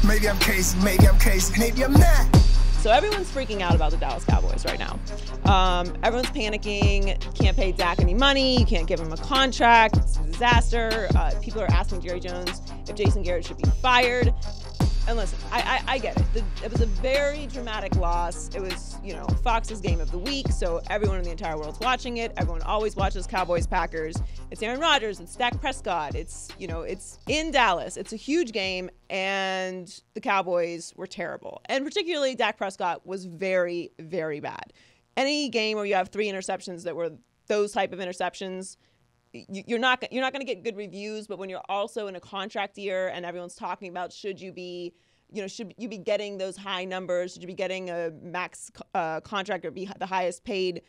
Maybe I'm crazy, maybe I'm not. So everyone's freaking out about the Dallas Cowboys right now. Everyone's panicking. Can't pay Dak any money. You can't give him a contract. It's a disaster. People are asking Jerry Jones if Jason Garrett should be fired. And listen, I get it. It was a very dramatic loss. It was, Fox's game of the week, so everyone in the entire world's watching it. Everyone always watches Cowboys-Packers. It's Aaron Rodgers. It's Dak Prescott. It's in Dallas. It's a huge game, and the Cowboys were terrible. And particularly Dak Prescott was very, very bad. Any game where you have 3 interceptions that were those type of interceptions, you're not going to get good reviews. But when you're also in a contract year and everyone's talking about should you be getting those high numbers, should you be getting a max contract or be the highest paid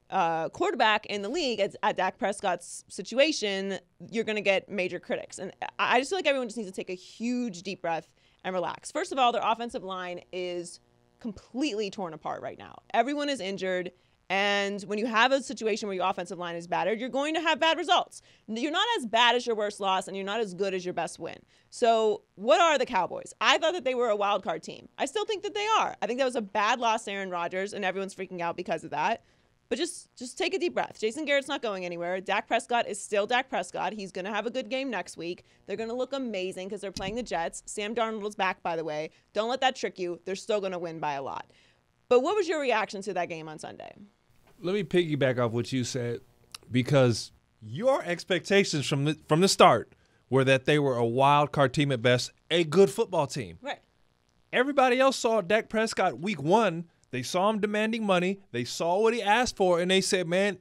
quarterback in the league at Dak Prescott's situation, you're going to get major critics. And I just feel like everyone just needs to take a huge deep breath and relax. First of all, their offensive line is completely torn apart right now. Everyone is injured. And when you have a situation where your offensive line is battered, you're going to have bad results. You're not as bad as your worst loss, and you're not as good as your best win. So what are the Cowboys? I thought that they were a wild card team. I still think that they are. I think that was a bad loss to Aaron Rodgers, and everyone's freaking out because of that. But just take a deep breath. Jason Garrett's not going anywhere. Dak Prescott is still Dak Prescott. He's going to have a good game next week. They're going to look amazing because they're playing the Jets. Sam Darnold's back, by the way. Don't let that trick you. They're still going to win by a lot. But what was your reaction to that game on Sunday? Let me piggyback off what you said, because your expectations from the start were that they were a wild card team at best, a good football team. Right. Everybody else saw Dak Prescott week 1. They saw him demanding money. They saw what he asked for, and they said, man,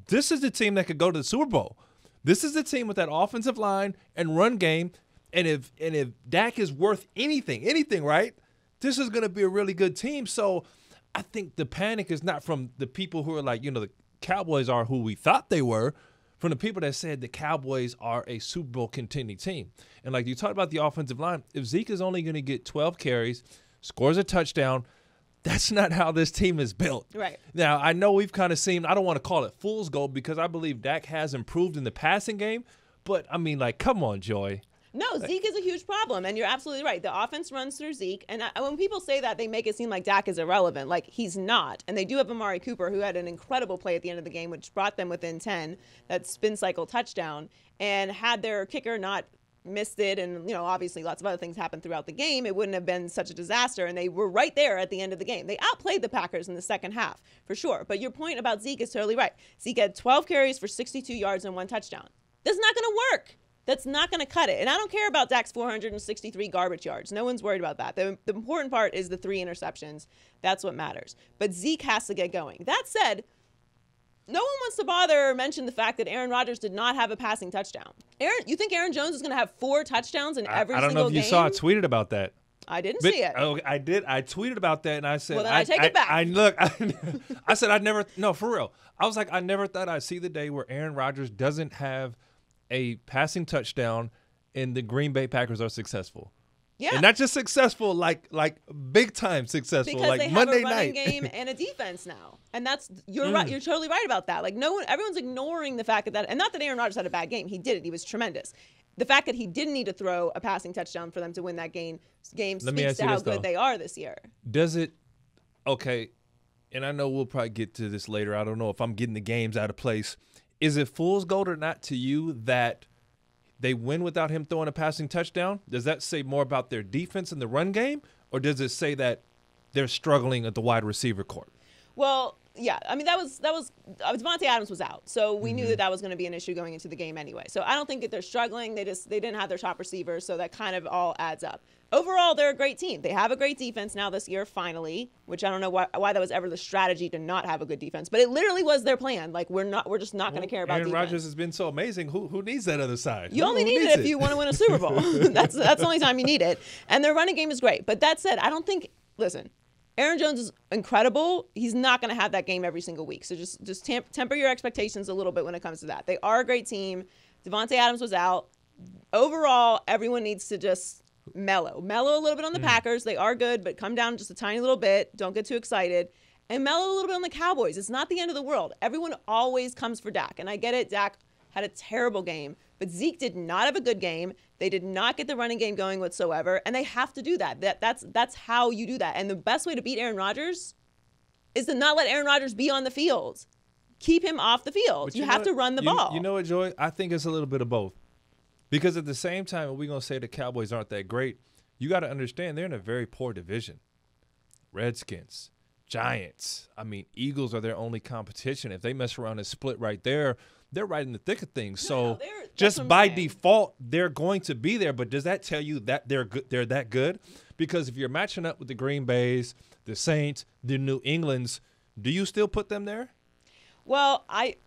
this is the team that could go to the Super Bowl. This is the team with that offensive line and run game. And if Dak is worth anything, right, this is going to be a really good team. So I think the panic is not from the people who are like, the Cowboys are who we thought they were, from the people that said the Cowboys are a Super Bowl contending team. And like you talked about the offensive line, if Zeke is only going to get 12 carries, scores a touchdown, that's not how this team is built. Right. Now, I know we've kind of seen, I don't want to call it fool's gold because I believe Dak has improved in the passing game, but I mean, come on, Joy. No, Zeke is a huge problem, and you're absolutely right. The offense runs through Zeke, and when people say that, they make it seem like Dak is irrelevant. Like, he's not. And they do have Amari Cooper, who had an incredible play at the end of the game, which brought them within 10, that spin cycle touchdown. And had their kicker not missed it, and, obviously lots of other things happened throughout the game, it wouldn't have been such a disaster, and they were right there at the end of the game. They outplayed the Packers in the second half, for sure. But your point about Zeke is totally right. Zeke had 12 carries for 62 yards and 1 touchdown. That's not going to work. That's not going to cut it. And I don't care about Dak's 463 garbage yards. No one's worried about that. The important part is the 3 interceptions. That's what matters. But Zeke has to get going. That said, no one wants to bother or mention the fact that Aaron Rodgers did not have a passing touchdown. You think Aaron Jones is going to have 4 touchdowns in every single game? I don't know if you saw I tweeted about that. I didn't see it. Oh, I did. I tweeted about that, and I said, well, then I take it back. I said, no, for real. I was like, I never thought I'd see the day where Aaron Rodgers doesn't have a passing touchdown and the Green Bay Packers are successful. Yeah. And not just successful, like big time successful, because like they have Monday a running night game and a defense now. And that's right. You're totally right about that. Like everyone's ignoring the fact that and not that Aaron Rodgers had a bad game. He did it. He was tremendous. The fact that he didn't need to throw a passing touchdown for them to win that game speaks to how good they are this year. Does it okay, and I know we'll probably get to this later. I don't know if I'm getting the games out of place. Is it fool's gold or not to you that they win without him throwing a passing touchdown? Does that say more about their defense in the run game, or does it say that they're struggling at the wide receiver court? Well, yeah. I mean, that was Devontae Adams was out, so we knew that was going to be an issue going into the game anyway. So I don't think that they're struggling. They didn't have their top receiver, so that kind of all adds up. Overall, they're a great team. They have a great defense now this year, finally, which I don't know why that was ever the strategy to not have a good defense, but it literally was their plan. Like we're just not going to care about Aaron defense. Rodgers has been so amazing. Who needs that other side? You only need it if you want to win a Super Bowl. That's the only time you need it. And their running game is great. But that said, I don't think. Listen, Aaron Jones is incredible. He's not going to have that game every single week. So just temper your expectations a little bit when it comes to that. They are a great team. Devontae Adams was out. Overall, everyone needs to just mellow a little bit on the Packers. They are good, but come down just a tiny little bit. Don't get too excited. And mellow a little bit on the Cowboys. It's not the end of the world. Everyone always comes for Dak. And I get it. Dak had a terrible game. But Zeke did not have a good game. They did not get the running game going whatsoever, and they have to do that. That's how you do that. And the best way to beat Aaron Rodgers is to not let Aaron Rodgers be on the field. Keep him off the field. But you have to run the ball. You know what, Joy? I think it's a little bit of both. Because at the same time, we're going to say the Cowboys aren't that great. You got to understand they're in a very poor division. Redskins, Giants. I mean, Eagles are their only competition. If they mess around and split right there, they're right in the thick of things. So just by default, they're going to be there. But does that tell you that they're good? They're that good? Because if you're matching up with the Green Bays, the Saints, the New Englands, do you still put them there? Well, I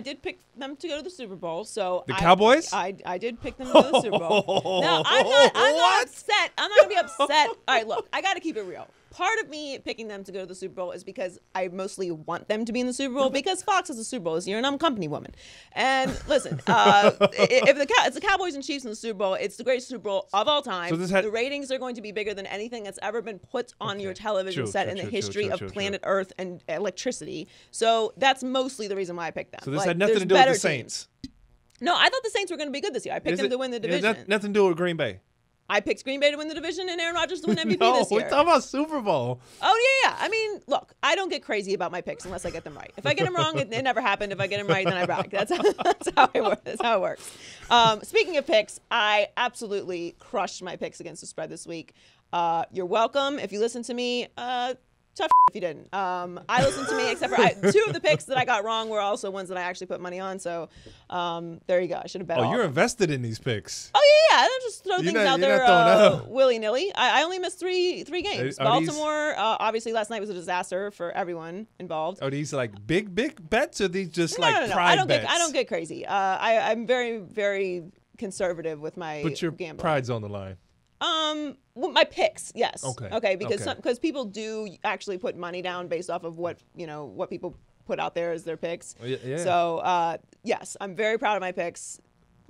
did pick them to go to the Super Bowl. So the Cowboys? I did pick them to go to the Super Bowl. No, I'm not upset. I'm not gonna be upset. All right, look, I got to keep it real. Part of me picking them to go to the Super Bowl is because I mostly want them to be in the Super Bowl because Fox has the Super Bowl this year and I'm a company woman. And listen, if it's the Cowboys and Chiefs in the Super Bowl, it's the greatest Super Bowl of all time. So the ratings are going to be bigger than anything that's ever been put on your television set in the history of planet Earth and electricity. So that's mostly the reason why I picked them. So this had nothing to do with the Saints? No, I thought the Saints were going to be good this year. I picked them to win the division. Nothing to do with Green Bay? I picked Green Bay to win the division and Aaron Rodgers to win MVP this year. We're talking about Super Bowl. Oh, yeah. I mean, look, I don't get crazy about my picks unless I get them right. If I get them wrong, it never happened. If I get them right, then I brag. That's how it works. Speaking of picks, I absolutely crushed my picks against the spread this week. You're welcome. If you listen to me, tough if you didn't. I listened to me, except for two of the picks that I got wrong were also ones that I actually put money on. So there you go. I should have bet. Oh, you're invested in these picks. Oh yeah. I don't just throw things out there willy nilly. I only missed three games. Baltimore, obviously, last night was a disaster for everyone involved. Are these like big bets, or these just pride bets? I don't get crazy. I'm very, very conservative with my But your gambling. pride's on the line. Well, my picks, yes. Okay. Because people do actually put money down based off of what people put out there as their picks. Yeah. So yes, I'm very proud of my picks.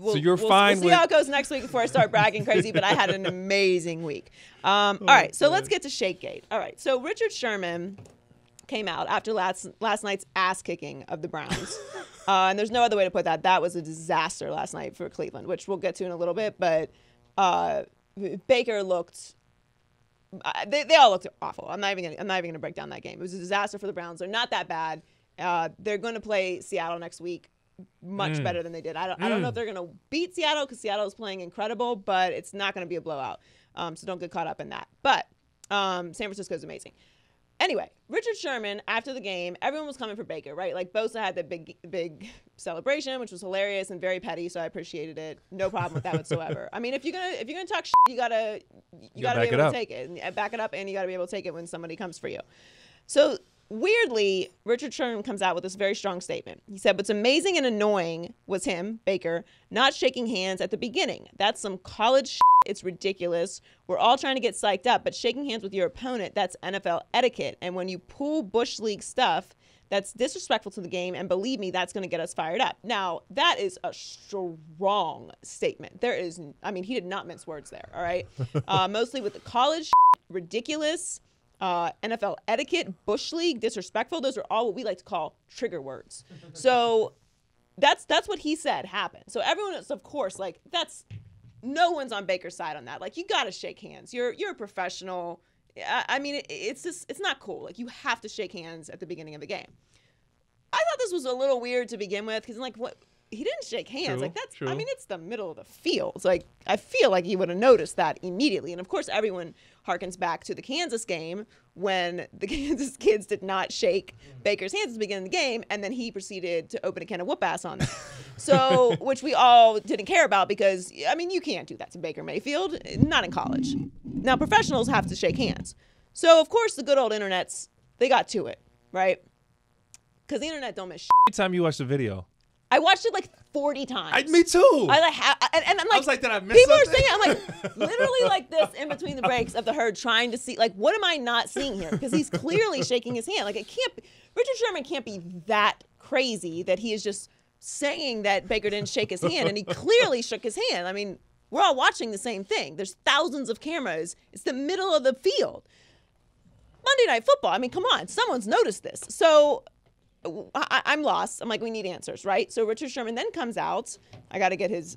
So you're fine with. We'll see how it goes next week before I start bragging crazy. But I had an amazing week. All right, so let's get to Shakegate. All right, so Richard Sherman came out after last night's ass kicking of the Browns. And there's no other way to put that. That was a disaster last night for Cleveland, which we'll get to in a little bit. But Baker looked. They all looked awful. I'm not even gonna break down that game. It was a disaster for the Browns. They're not that bad. They're going to play Seattle next week, much better than they did. I don't know if they're going to beat Seattle because Seattle is playing incredible, but it's not going to be a blowout. So don't get caught up in that. But San Francisco is amazing. Anyway, Richard Sherman, after the game, everyone was coming for Baker, right? Like Bosa had the big celebration, which was hilarious and very petty, so I appreciated it. No problem with that whatsoever. I mean, if you're gonna talk shit, you gotta be able to take it and back it up, and you gotta be able to take it when somebody comes for you. So weirdly, Richard Sherman comes out with this very strong statement. He said, "What's amazing and annoying was him, Baker, not shaking hands at the beginning. That's some college shit. It's ridiculous. We're all trying to get psyched up, but shaking hands with your opponent, that's NFL etiquette. And when you pull Bush League stuff, that's disrespectful to the game. And believe me, that's going to get us fired up." Now, that is a strong statement. He did not mince words there, all right? Mostly with the college shit, ridiculous, NFL etiquette, Bush League, disrespectful. Those are all what we like to call trigger words. So that's what he said happened. So everyone is, of course, like, no one's on Baker's side on that. Like, you got to shake hands. You're a professional. I mean, it's not cool. Like, you have to shake hands at the beginning of the game. I thought this was a little weird to begin with because, like, what? He didn't shake hands. True. I mean, it's the middle of the field. Like, I feel like he would have noticed that immediately. And of course, everyone harkens back to the Kansas game when the Kansas kids did not shake Baker's hands at the beginning of the game, and then he proceeded to open a can of whoop ass on them. So, which we all didn't care about because, I mean, you can't do that to Baker Mayfield, not in college. Now, professionals have to shake hands. So, of course, the good old internets, they got to it, right? Because the internet don't miss shit. Every time you watch the video. I watched it like 40 times. Me too. And I'm like, I was like, did I miss people something? are saying, I'm like, literally like this in between the breaks of the herd trying to see, like, what am I not seeing here? Because he's clearly shaking his hand. Like, Richard Sherman can't be that crazy that he is just saying that Baker didn't shake his hand, and he clearly shook his hand. I mean, we're all watching the same thing. There's thousands of cameras. It's the middle of the field. Monday Night Football. I mean, come on. Someone's noticed this. So I'm lost. I'm like, we need answers, right? So Richard Sherman then comes out. I gotta get his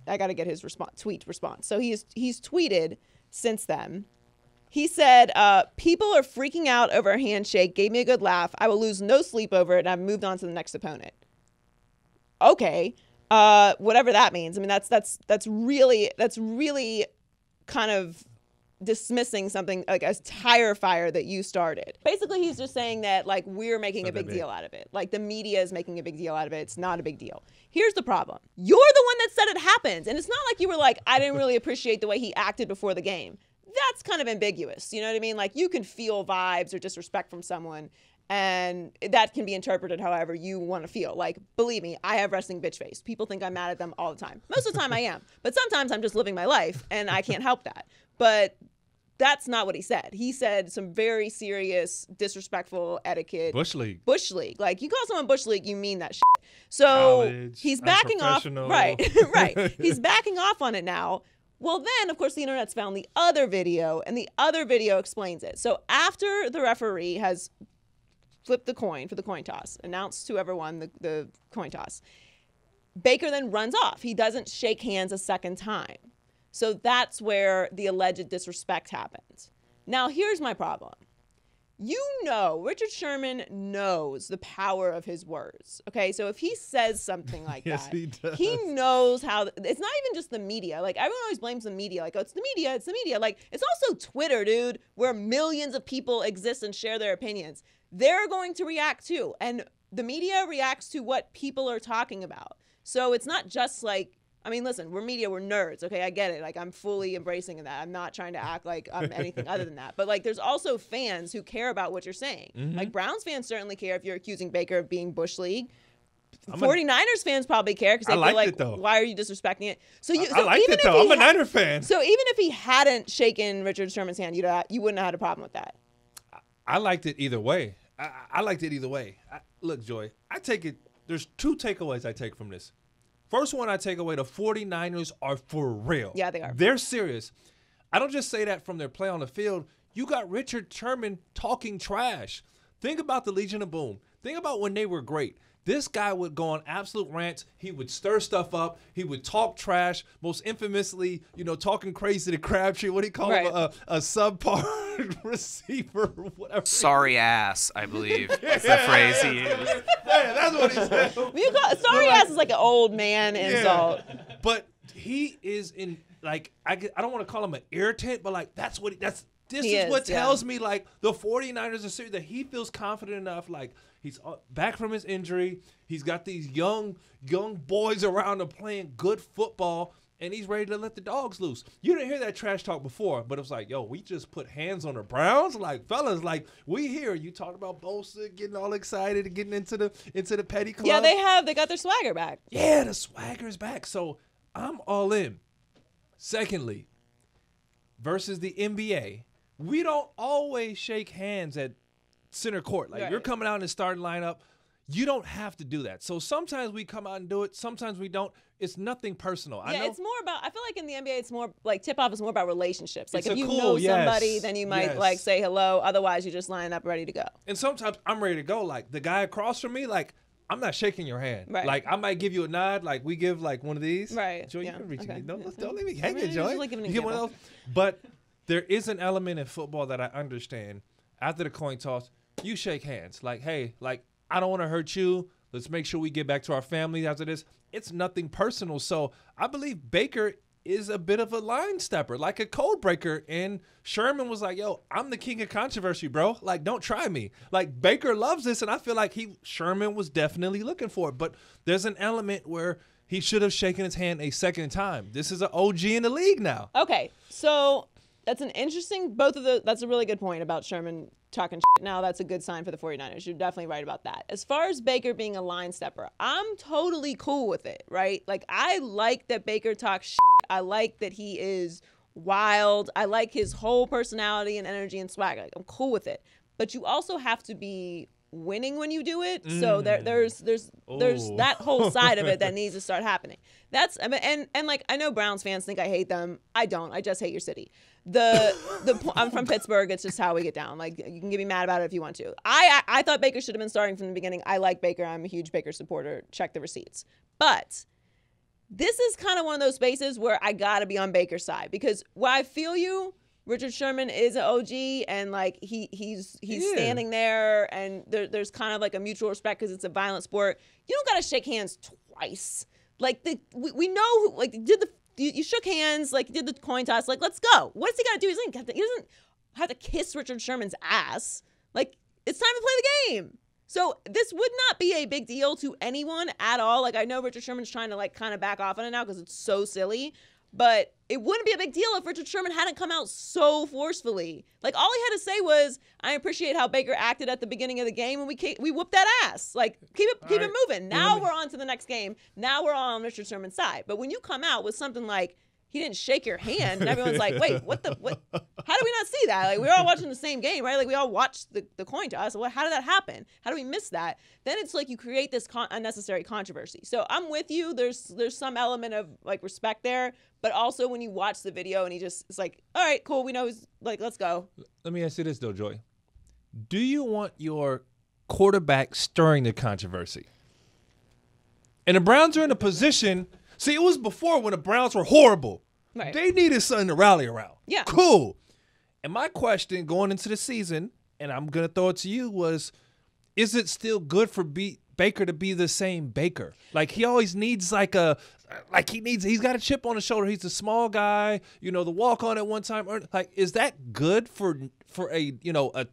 tweet response. So he's tweeted since then. He said, people are freaking out over a handshake. Gave me a good laugh. I will lose no sleep over it. And I've moved on to the next opponent. Okay. Whatever that means. I mean, that's really kind of dismissing something like a tire fire that you started. Basically, he's just saying that like we're making a big deal out of it. Like the media is making a big deal out of it. It's not a big deal. Here's the problem. You're the one that said it happened. And it's not like you were like, I didn't really appreciate the way he acted before the game. That's kind of ambiguous. You know what I mean? Like you can feel vibes or disrespect from someone, and that can be interpreted however you want to feel. Like, believe me, I have wrestling bitch face. People think I'm mad at them all the time. Most of the time I am. But sometimes I'm just living my life, and I can't help that. But that's not what he said. He said some very serious, disrespectful etiquette. Bush League. Bush League. Like, you call someone Bush League, you mean that shit. So College, he's backing off. Right, right. He's backing off on it now. Well, then, of course, the internet's found the other video, and the other video explains it. So after the referee has flipped the coin for the coin toss, announced whoever won the coin toss, Baker then runs off. He doesn't shake hands a second time. So that's where the alleged disrespect happens. Now, here's my problem. You know, Richard Sherman knows the power of his words. Okay, so if he says something like yes, that, he does. He knows how. It's not even just the media. Like everyone always blames the media. Like, oh, it's the media. It's the media. Like it's also Twitter, dude, where millions of people exist and share their opinions. They're going to react too, and the media reacts to what people are talking about. So it's not just like. I mean, listen, we're media, we're nerds, okay? I get it. Like, I'm fully embracing that. I'm not trying to act like I'm anything other than that. But, like, there's also fans who care about what you're saying. Mm-hmm. Like, Browns fans certainly care if you're accusing Baker of being Bush League. 49ers fans probably care because they feel like, why are you disrespecting it? So I liked it, though. I'm a Niner fan. So even if he hadn't shaken Richard Sherman's hand, you wouldn't have had a problem with that. I liked it either way. I liked it either way. Look, Joy, I take it. There's two takeaways I take from this. First one I take away, the 49ers are for real. Yeah, they are. They're serious. I don't just say that from their play on the field. You got Richard Sherman talking trash. Think about the Legion of Boom. Think about when they were great. This guy would go on absolute rants. He would stir stuff up. He would talk trash. Most infamously, talking crazy to Crabtree. What do you call him? A subpar receiver or whatever. Sorry ass, I believe. That's the phrase he used. Yeah, that's what he said. Sorry ass is like an old man insult. But he is in, like, I don't want to call him an irritant, but, like, this is what tells me, like, the 49ers are serious, that he feels confident enough, like, he's back from his injury. He's got these young boys around him playing good football, and he's ready to let the dogs loose. You didn't hear that trash talk before, but it was like, yo, we just put hands on the Browns. Like, fellas, like, we here. You talked about Bosa getting all excited and getting into the petty club. Yeah, they got their swagger back. Yeah, the swagger's back. So I'm all in. Secondly, versus the NBA, we don't always shake hands at center court. Like, you're coming out in the starting lineup. You don't have to do that. So sometimes we come out and do it. Sometimes we don't. It's nothing personal. Yeah, it's more about, I feel like in the NBA, it's more like tip-off is more about relationships. Like if you know somebody, then you might like say hello. Otherwise, you just line up ready to go. And sometimes I'm ready to go. Like the guy across from me, like I'm not shaking your hand. Right. Like I might give you a nod. Like we give like one of these. Right. Joy, you can reach me. Don't leave me hanging, Joy. Like you get one of those. But there is an element in football that I understand. After the coin toss, you shake hands. Like, hey, like, I don't want to hurt you. Let's make sure we get back to our family after this. It's nothing personal. So I believe Baker is a bit of a line stepper, like a code breaker. And Sherman was like, yo, I'm the king of controversy, bro. Like, don't try me. Like, Baker loves this. And I feel like Sherman was definitely looking for it. But there's an element where he should have shaken his hand a second time. This is an OG in the league now. Okay. So that's an interesting, that's a really good point about Sherman talking shit. Now that's a good sign for the 49ers. You're definitely right about that. As far as Baker being a line stepper, I'm totally cool with it, right? Like, I like that Baker talks shit. I like that he is wild. I like his whole personality and energy and swag. Like, I'm cool with it. But you also have to be winning when you do it. So there's that whole side of it that needs to start happening. And like, I know Browns fans think I hate them. I don't. I just hate your city. I'm from Pittsburgh. It's just how we get down. Like, you can get me mad about it if you want to. I thought Baker should have been starting from the beginning. I like Baker. I'm a huge Baker supporter. Check the receipts. But this is kind of one of those spaces where I got to be on Baker's side, because while I feel you, Richard Sherman is an OG, and like he's standing there, and there's kind of like a mutual respect because it's a violent sport. You don't got to shake hands twice. Like we know who, like, you shook hands, like, did the coin toss, like, let's go. What does he got to do? He doesn't have to kiss Richard Sherman's ass. Like, it's time to play the game. So this would not be a big deal to anyone at all. Like, I know Richard Sherman's trying to like kind of back off on it now because it's so silly, but it wouldn't be a big deal if Richard Sherman hadn't come out so forcefully. Like, all he had to say was, I appreciate how Baker acted at the beginning of the game, and we whooped that ass. Like, keep it moving. Now we're on to the next game. Now we're all on Richard Sherman's side. But when you come out with something like, he didn't shake your hand, and everyone's like, wait, what? How did we not see that? Like, we were all watching the same game, right? Like, we all watched the coin toss. Well, how did that happen? How do we miss that? Then it's like you create this unnecessary controversy. So I'm with you. There's some element of like respect there, but also when you watch the video and it's like, all right, cool, we know he's like, let's go. Let me ask you this though, Joy. Do you want your quarterback stirring the controversy? And the Browns are in a position. See, it was before when the Browns were horrible. Right. They needed something to rally around. Yeah. Cool. And my question going into the season, and I'm going to throw it to you, was, is it still good for Baker to be the same Baker? Like, he always needs he's got a chip on his shoulder. He's a small guy, the walk on at one time. Like, is that good for a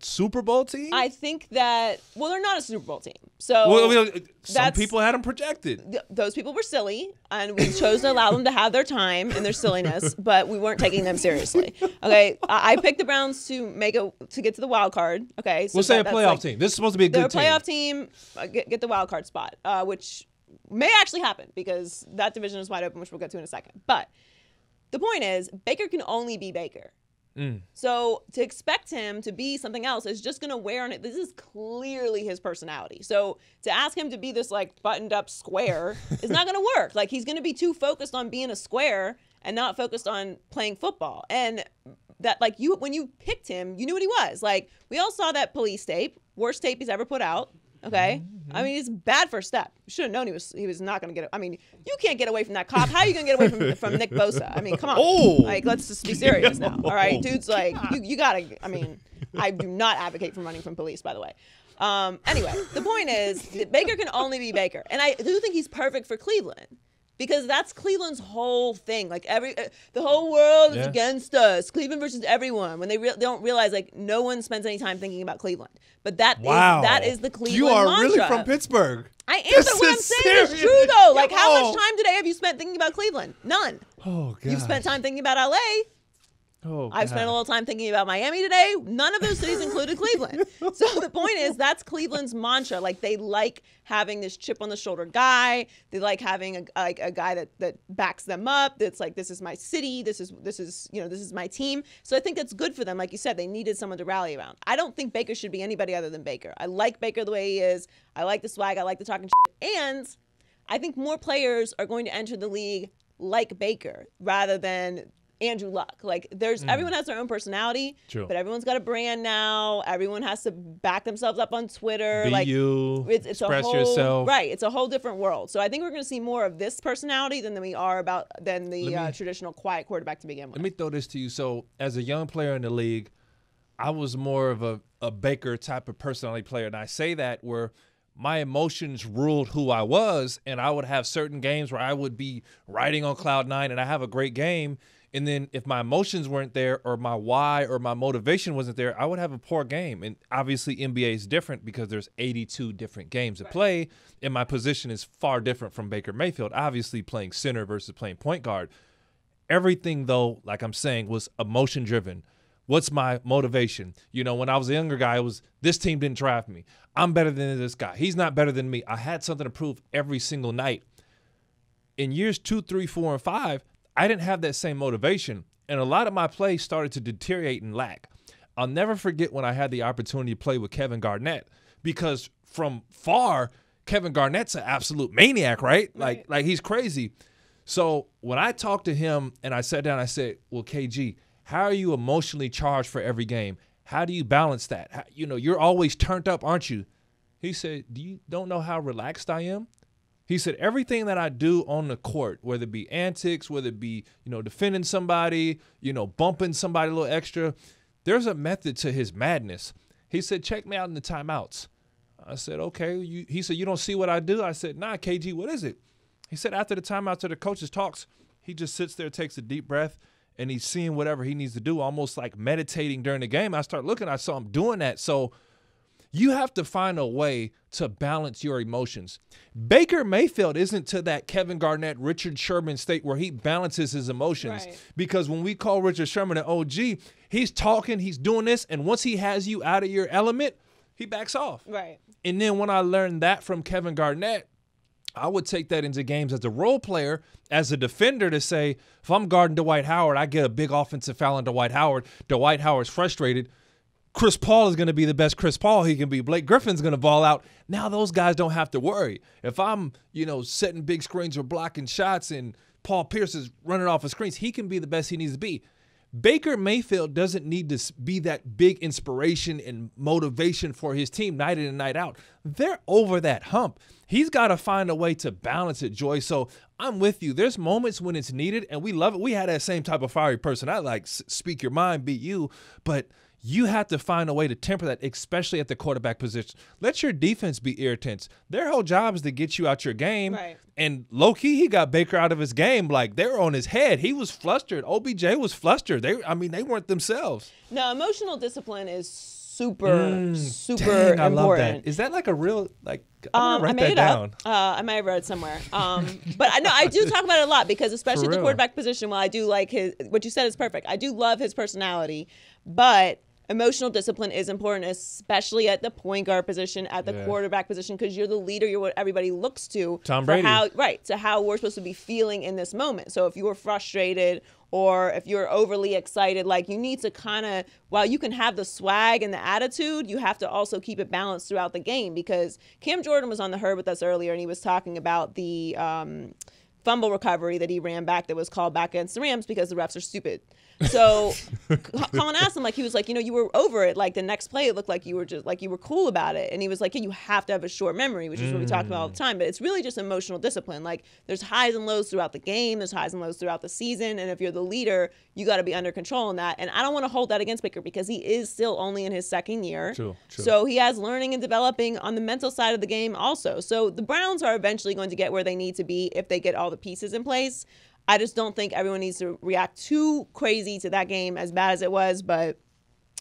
Super Bowl team? I think that, well, they're not a Super Bowl team. So some people had them projected. Those people were silly, and we chose to allow them to have their time and their silliness, but we weren't taking them seriously. Okay, I picked the Browns to get to the wild card. Okay, so we'll say a playoff team. This is supposed to be a good team. They're a playoff team. Get the wild card spot, which may actually happen because that division is wide open, which we'll get to in a second. But the point is, Baker can only be Baker. So to expect him to be something else is just going to wear on it. This is clearly his personality. So to ask him to be this like buttoned up square is not going to work. Like, he's going to be too focused on being a square and not focused on playing football. And that, like, when you picked him, you knew what he was. Like, we all saw that police tape, worst tape he's ever put out. Okay, I mean, it's bad first step. You should have known he was not going to get it. I mean, you can't get away from that cop. How are you going to get away from Nick Bosa? I mean, come on. Like, let's just be serious now. All right, dude's like, you gotta. I mean, I do not advocate for running from police, by the way. Anyway, the point is that Baker can only be Baker, and I do think he's perfect for Cleveland. Because that's Cleveland's whole thing. Like, the whole world is against us. Cleveland versus everyone. When they don't realize, like, no one spends any time thinking about Cleveland. But that is the Cleveland mantra. You are really from Pittsburgh. I am. But what I'm saying is true, though. Like, how much time today have you spent thinking about Cleveland? None. Oh, God. You've spent time thinking about L.A. Oh, I've spent a little time thinking about Miami today. None of those cities included Cleveland. So the point is, that's Cleveland's mantra. Like, they like having this chip on the shoulder guy. They like having a guy that backs them up. That's like, this is my city. This is my team. So I think that's good for them. Like you said, they needed someone to rally around. I don't think Baker should be anybody other than Baker. I like Baker the way he is. I like the swag. I like the talking shit. And I think more players are going to enter the league like Baker rather than Andrew Luck. Like, everyone has their own personality, but everyone's got a brand now. Everyone has to back themselves up on Twitter. It's express yourself. Right. It's a whole different world. So I think we're going to see more of this personality than the traditional quiet quarterback to begin with. Let me throw this to you. So as a young player in the league, I was more of a Baker type of personality player. And I say that where my emotions ruled who I was, and I would have certain games where I would be riding on cloud nine and I have a great game. And then if my emotions weren't there, or my why or my motivation wasn't there, I would have a poor game. And obviously NBA is different because there's 82 different games to play, and my position is far different from Baker Mayfield, obviously playing center versus playing point guard. Everything, though, like I'm saying, was emotion driven. What's my motivation? When I was a younger guy, it was, this team didn't draft me. I'm better than this guy. He's not better than me. I had something to prove every single night. In years 2, 3, 4, and 5, I didn't have that same motivation, and a lot of my plays started to deteriorate and lack. I'll never forget when I had the opportunity to play with Kevin Garnett, because from far, Kevin Garnett's an absolute maniac, right? Like he's crazy. So when I talked to him and I sat down, I said, well, KG, How are you emotionally charged for every game? How do you balance that? You're always turned up, aren't you? He said, don't know how relaxed I am? He said, everything that I do on the court, whether it be antics, whether it be, defending somebody, bumping somebody a little extra, there's a method to his madness. He said, check me out in the timeouts. I said, okay. He said, you don't see what I do? I said, nah, KG, what is it? He said, after the timeouts or the coaches talks, he just sits there, takes a deep breath, and he's seeing whatever he needs to do, almost like meditating during the game. I start looking, I saw him doing that. So you have to find a way to balance your emotions. Baker Mayfield isn't to that Kevin Garnett, Richard Sherman state where he balances his emotions. Right. Because when we call Richard Sherman an OG, he's talking, he's doing this, and once he has you out of your element, he backs off. Right. And then when I learned that from Kevin Garnett, I would take that into games as a role player, as a defender, to say, if I'm guarding Dwight Howard, I get a big offensive foul on Dwight Howard. Dwight Howard's frustrated. Chris Paul is going to be the best Chris Paul he can be. Blake Griffin's going to ball out. Now those guys don't have to worry. If I'm, setting big screens or blocking shots and Paul Pierce is running off of screens, he can be the best he needs to be. Baker Mayfield doesn't need to be that big inspiration and motivation for his team night in and night out. They're over that hump. He's got to find a way to balance it, Joy. So I'm with you. There's moments when it's needed, and we love it. We had that same type of fiery person. I like speak your mind, beat you, but you have to find a way to temper that, especially at the quarterback position. Let your defense be irritants. Their whole job is to get you out your game. Right. And low-key, he got Baker out of his game. Like, they were on his head. He was flustered. OBJ was flustered. They weren't themselves. No, emotional discipline is super Dang, I important. love that. Is that like a real, I'm gonna write that down. I might have read it somewhere. But I do talk about it a lot because especially at the quarterback position, while I do like what you said is perfect. I do love his personality, but emotional discipline is important, especially at the point guard position, at the quarterback position, because you're the leader. You're what everybody looks to. Tom Brady. To how we're supposed to be feeling in this moment. So if you were frustrated or if you're overly excited, like you need to kind of, while you can have the swag and the attitude, you have to also keep it balanced throughout the game, because Cam Jordan was on the herd with us earlier and he was talking about the fumble recovery that he ran back that was called back against the Rams because the refs are stupid. So Colin asked him, he was like, you were over it. Like the next play, it looked like you were just like, you were cool about it. And he was like, you have to have a short memory, which is what we talk about all the time. But it's really just emotional discipline. Like there's highs and lows throughout the game. There's highs and lows throughout the season. And if you're the leader, you got to be under control in that. And I don't want to hold that against Baker because he is still only in his second year. True. So he has learning and developing on the mental side of the game also. So the Browns are eventually going to get where they need to be if they get all the pieces in place. I just don't think everyone needs to react too crazy to that game, as bad as it was, but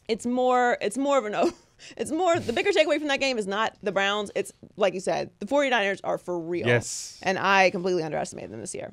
it's more of the bigger takeaway from that game is not the Browns. It's like you said, the 49ers are for real. Yes. And I completely underestimated them this year.